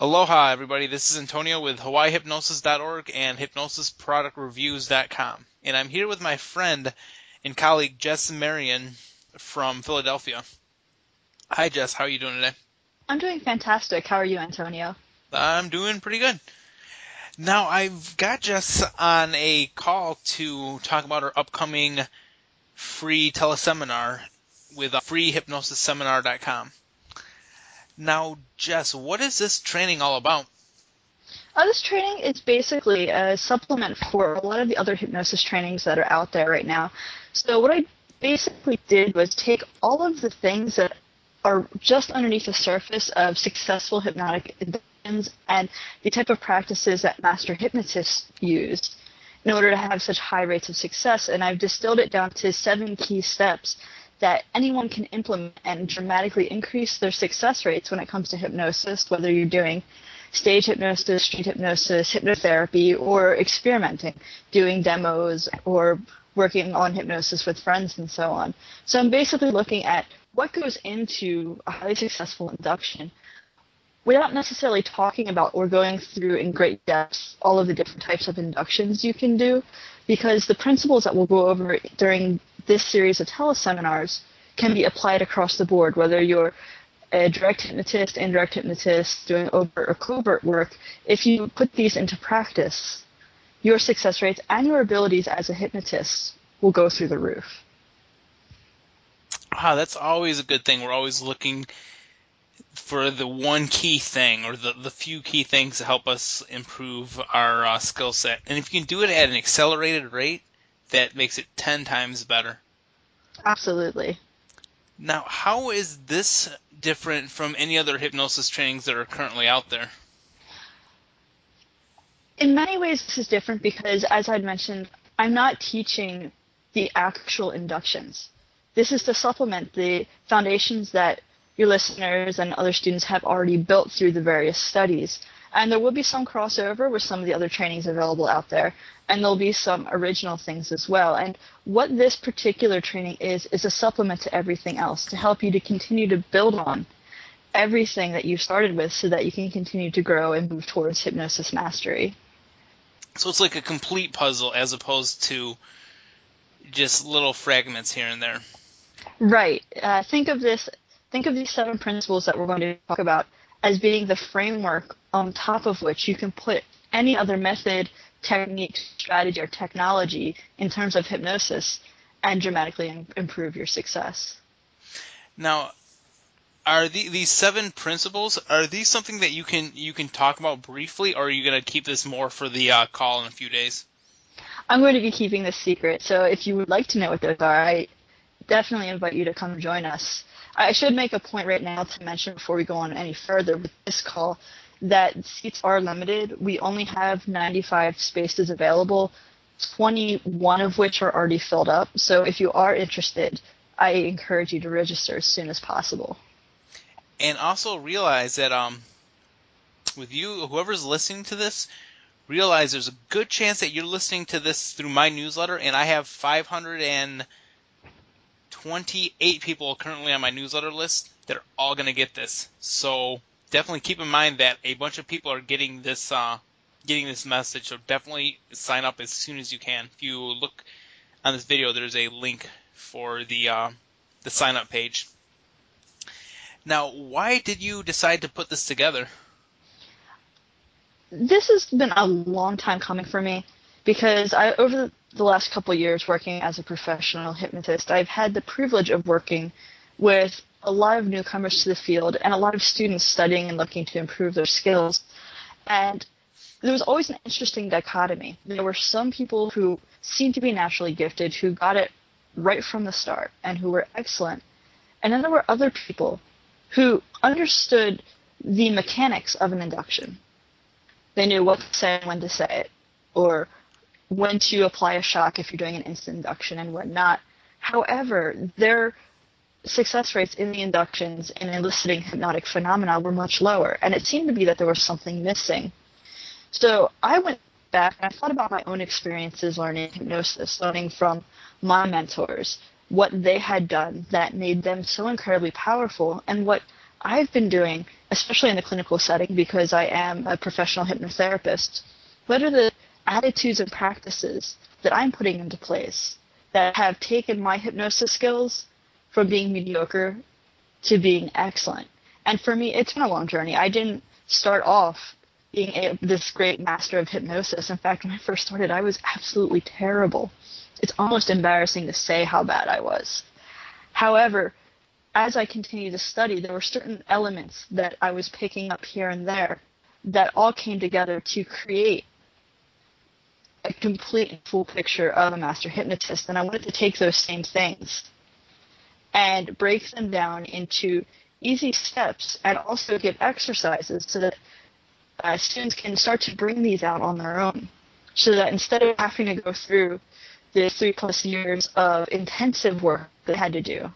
Aloha, everybody. This is Antonio with HawaiiHypnosis.org and HypnosisProductReviews.com. And I'm here with my friend and colleague, Jess Marion from Philadelphia. Hi, Jess. How are you doing today? I'm doing fantastic. How are you, Antonio? I'm doing pretty good. Now, I've got Jess on a call to talk about her upcoming free teleseminar with freehypnosisseminar.com. Now, Jess, what is this training all about? This training is basically a supplement for a lot of the other hypnosis trainings that are out there right now. So what I basically did was take all of the things that are just underneath the surface of successful hypnotic inductions and the type of practices that master hypnotists use in order to have such high rates of success, and I've distilled it down to 7 key steps that anyone can implement and dramatically increase their success rates when it comes to hypnosis, whether you're doing stage hypnosis, street hypnosis, hypnotherapy, or experimenting, doing demos, or working on hypnosis with friends and so on. So I'm basically looking at what goes into a highly successful induction without necessarily talking about or going through in great depth all of the different types of inductions you can do, because the principles that we'll go over during this series of teleseminars can be applied across the board, whether you're a direct hypnotist, indirect hypnotist, doing overt or covert work. If you put these into practice, your success rates and your abilities as a hypnotist will go through the roof. That's always a good thing. We're always looking for the one key thing or the few key things to help us improve our skill set. And if you can do it at an accelerated rate, that makes it 10 times better. Absolutely. Now, how is this different from any other hypnosis trainings that are currently out there? In many ways, this is different because, as I'd mentioned, I'm not teaching the actual inductions. This is to supplement the foundations that your listeners and other students have already built through the various studies. And there will be some crossover with some of the other trainings available out there, and there'll be some original things as well. And what this particular training is a supplement to everything else to help you to continue to build on everything that you started with so that you can continue to grow and move towards hypnosis mastery. So it's like a complete puzzle as opposed to just little fragments here and there. Right. Think of these 7 principles that we're going to talk about as being the framework on top of which you can put any other method, technique, strategy, or technology in terms of hypnosis and dramatically improve your success. Now, are these 7 principles, are these something that you can talk about briefly, or are you going to keep this more for the call in a few days? I'm going to be keeping this secret, so if you would like to know what those are, I definitely invite you to come join us. I should make a point right now to mention before we go on any further with this call that seats are limited. We only have 95 spaces available, 21 of which are already filled up. So if you are interested, I encourage you to register as soon as possible. And also realize that with you, whoever's listening to this, realize there's a good chance that you're listening to this through my newsletter, and I have 528 people currently on my newsletter list that are all going to get this. So definitely keep in mind that a bunch of people are getting this message. So definitely sign up as soon as you can. If you look on this video, there's a link for the sign up page. Now, why did you decide to put this together? This has been a long time coming for me because over the last couple of years working as a professional hypnotist, I've had the privilege of working with a lot of newcomers to the field and a lot of students studying and looking to improve their skills. And there was always an interesting dichotomy. There were some people who seemed to be naturally gifted, who got it right from the start and who were excellent. And then there were other people who understood the mechanics of an induction. They knew what to say and when to say it, or when to apply a shock if you're doing an instant induction and when not. However, their success rates in the inductions and eliciting hypnotic phenomena were much lower, and it seemed to be that there was something missing. So I went back and I thought about my own experiences learning hypnosis, learning from my mentors, what they had done that made them so incredibly powerful, and what I've been doing, especially in the clinical setting because I am a professional hypnotherapist, what are the attitudes and practices that I'm putting into place that have taken my hypnosis skills from being mediocre to being excellent? And for me, it's been a long journey. I didn't start off being this great master of hypnosis. In fact, when I first started, I was absolutely terrible. It's almost embarrassing to say how bad I was. However, as I continued to study, there were certain elements that I was picking up here and there that all came together to create a complete and full picture of a master hypnotist. And I wanted to take those same things and break them down into easy steps and also give exercises so that students can start to bring these out on their own, so that instead of having to go through the 3+ years of intensive work they had to do,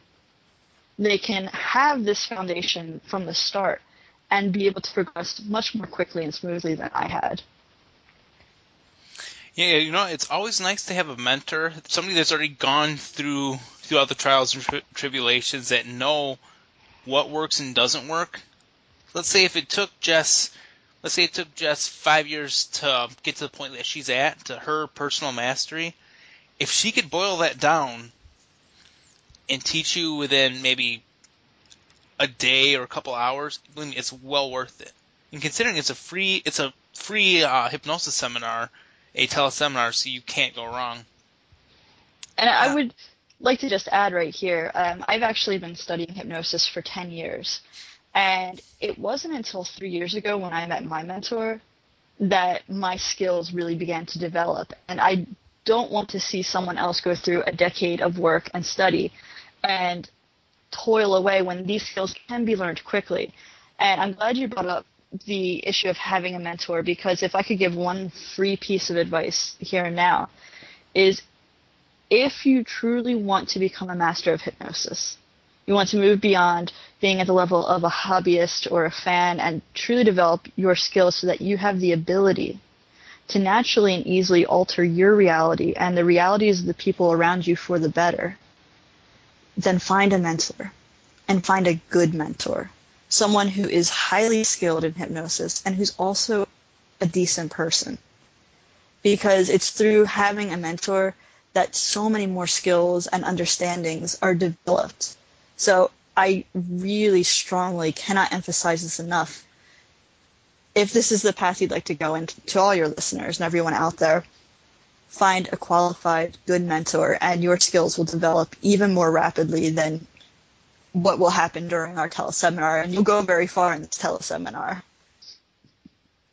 they can have this foundation from the start and be able to progress much more quickly and smoothly than I had. Yeah, it's always nice to have a mentor, somebody that's already gone through all the trials and tribulations, that know what works and doesn't work. Let's say it took Jess 5 years to get to the point that she's at, to her personal mastery. If she could boil that down and teach you within maybe a day or a couple hours, believe me, it's well worth it. And considering it's a free hypnosis seminar, a teleseminar, so you can't go wrong. And I would like to just add right here, I've actually been studying hypnosis for 10 years. And it wasn't until 3 years ago when I met my mentor that my skills really began to develop. And I don't want to see someone else go through a decade of work and study and toil away when these skills can be learned quickly. And I'm glad you brought up the issue of having a mentor, because if I could give one free piece of advice here and now, is if you truly want to become a master of hypnosis, you want to move beyond being at the level of a hobbyist or a fan and truly develop your skills so that you have the ability to naturally and easily alter your reality and the realities of the people around you for the better, then find a mentor, and find a good mentor, someone who is highly skilled in hypnosis and who's also a decent person. Because it's through having a mentor that so many more skills and understandings are developed. So I really strongly cannot emphasize this enough. If this is the path you'd like to go into, to all your listeners and everyone out there, find a qualified, good mentor, and your skills will develop even more rapidly than what will happen during our teleseminar, and you'll go very far in this teleseminar.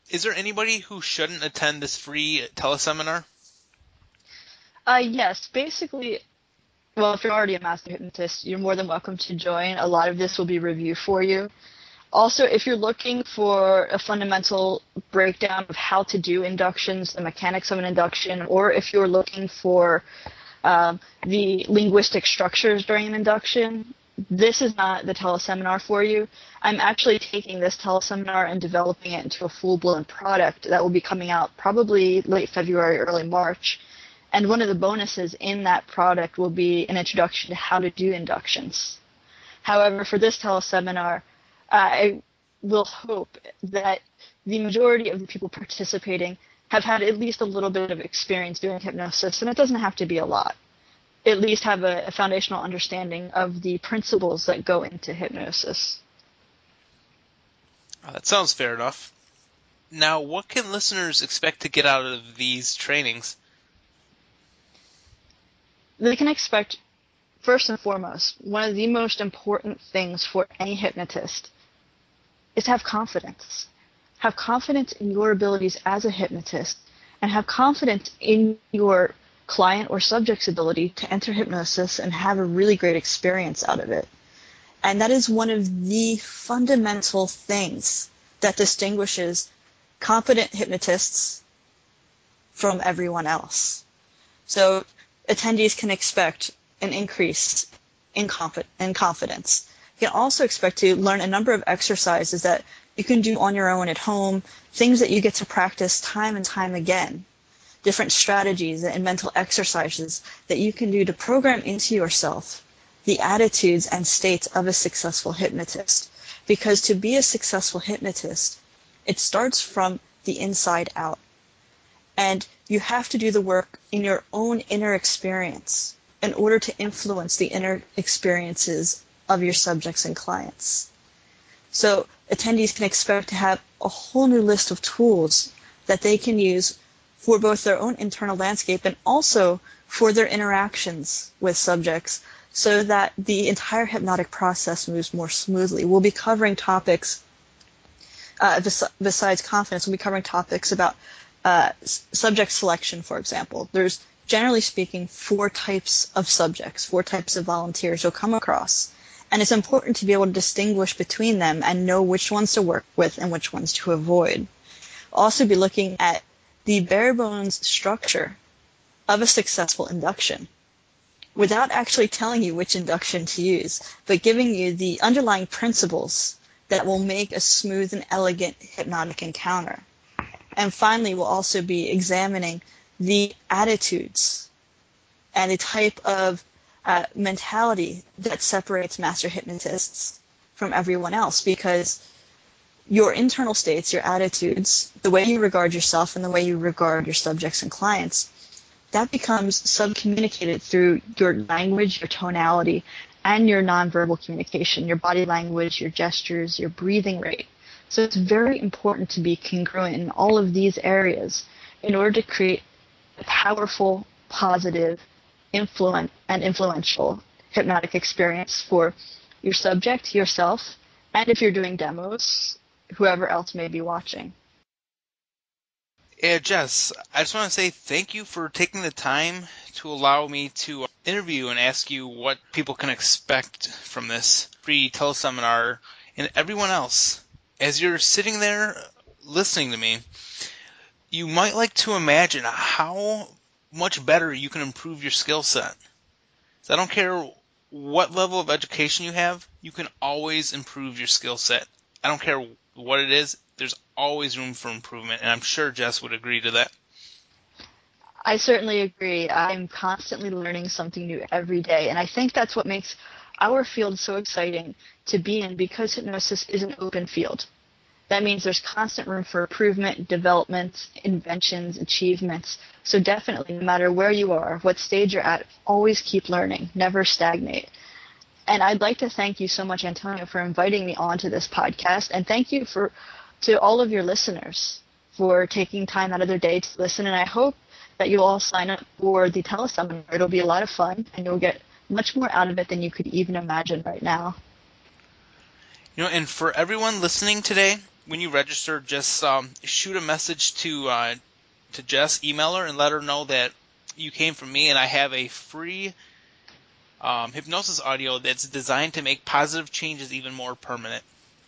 Is there anybody who shouldn't attend this free teleseminar? Yes, basically, well, if you're already a master hypnotist, you're more than welcome to join. A lot of this will be review for you. Also, if you're looking for a fundamental breakdown of how to do inductions, the mechanics of an induction, or if you're looking for the linguistic structures during an induction, this is not the teleseminar for you. I'm actually taking this teleseminar and developing it into a full-blown product that will be coming out probably late February, early March. And one of the bonuses in that product will be an introduction to how to do inductions. However, for this teleseminar, I will hope that the majority of the people participating have had at least a little bit of experience doing hypnosis, and it doesn't have to be a lot. At least have a foundational understanding of the principles that go into hypnosis. That sounds fair enough. Now, what can listeners expect to get out of these trainings? They can expect, first and foremost, one of the most important things for any hypnotist is to have confidence. Have confidence in your abilities as a hypnotist, and have confidence in your client or subject's ability to enter hypnosis and have a really great experience out of it. And that is one of the fundamental things that distinguishes competent hypnotists from everyone else. So attendees can expect an increase in confidence. You can also expect to learn a number of exercises that you can do on your own at home, things that you get to practice time and time again, different strategies and mental exercises that you can do to program into yourself the attitudes and states of a successful hypnotist. because to be a successful hypnotist, it starts from the inside out. And you have to do the work in your own inner experience in order to influence the inner experiences of your subjects and clients. So attendees can expect to have a whole new list of tools that they can use for both their own internal landscape and also for their interactions with subjects, so that the entire hypnotic process moves more smoothly. We'll be covering topics, besides confidence, we'll be covering topics about subject selection, for example. There's, generally speaking, 4 types of subjects, 4 types of volunteers you'll come across. And it's important to be able to distinguish between them and know which ones to work with and which ones to avoid. We'll also be looking at the bare bones structure of a successful induction, without actually telling you which induction to use, but giving you the underlying principles that will make a smooth and elegant hypnotic encounter. And finally, we'll also be examining the attitudes and the type of mentality that separates master hypnotists from everyone else, because your internal states, your attitudes, the way you regard yourself and the way you regard your subjects and clients, that becomes sub-communicated through your language, your tonality, and your nonverbal communication, your body language, your gestures, your breathing rate. So it's very important to be congruent in all of these areas in order to create a powerful, positive, influential hypnotic experience for your subject, yourself, and if you're doing demos, whoever else may be watching. Yeah, Jess, I just want to say thank you for taking the time to allow me to interview and ask you what people can expect from this free teleseminar. And everyone else, as you're sitting there listening to me, you might like to imagine how much better you can improve your skill set. So I don't care what level of education you have, you can always improve your skill set. I don't care what it is, there's always room for improvement, and I'm sure Jess would agree to that. I certainly agree. I'm constantly learning something new every day, and I think that's what makes our field so exciting to be in, because hypnosis is an open field. That means there's constant room for improvement, development, inventions, achievements. So definitely, no matter where you are, what stage you're at, always keep learning, never stagnate. And I'd like to thank you so much, Antonio, for inviting me onto this podcast, and thank you to all of your listeners for taking time out of their day to listen. And I hope that you'll all sign up for the teleseminar. It'll be a lot of fun, and you'll get much more out of it than you could even imagine right now. You know, and for everyone listening today, when you register, just shoot a message to Jess, email her, and let her know that you came from me, and I have a free hypnosis audio that's designed to make positive changes even more permanent.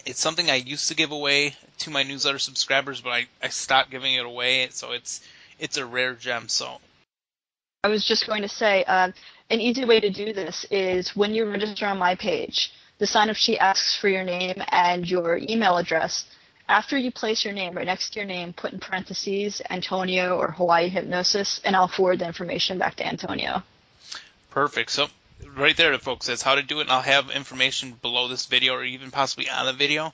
It's something I used to give away to my newsletter subscribers, but I stopped giving it away, so it's a rare gem. So I was just going to say, an easy way to do this is when you register on my page, the sign-up sheet asks for your name and your email address. After you place your name, right next to your name, put in parentheses Antonio or Hawaii Hypnosis, and I'll forward the information back to Antonio. Perfect. So right there, folks, says how to do it, and I'll have information below this video or even possibly on the video.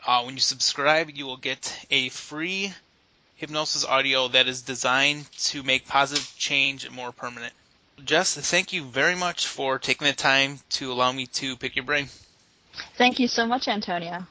When you subscribe, you will get a free hypnosis audio that is designed to make positive change more permanent. Jess, thank you very much for taking the time to allow me to pick your brain. Thank you so much, Antonio.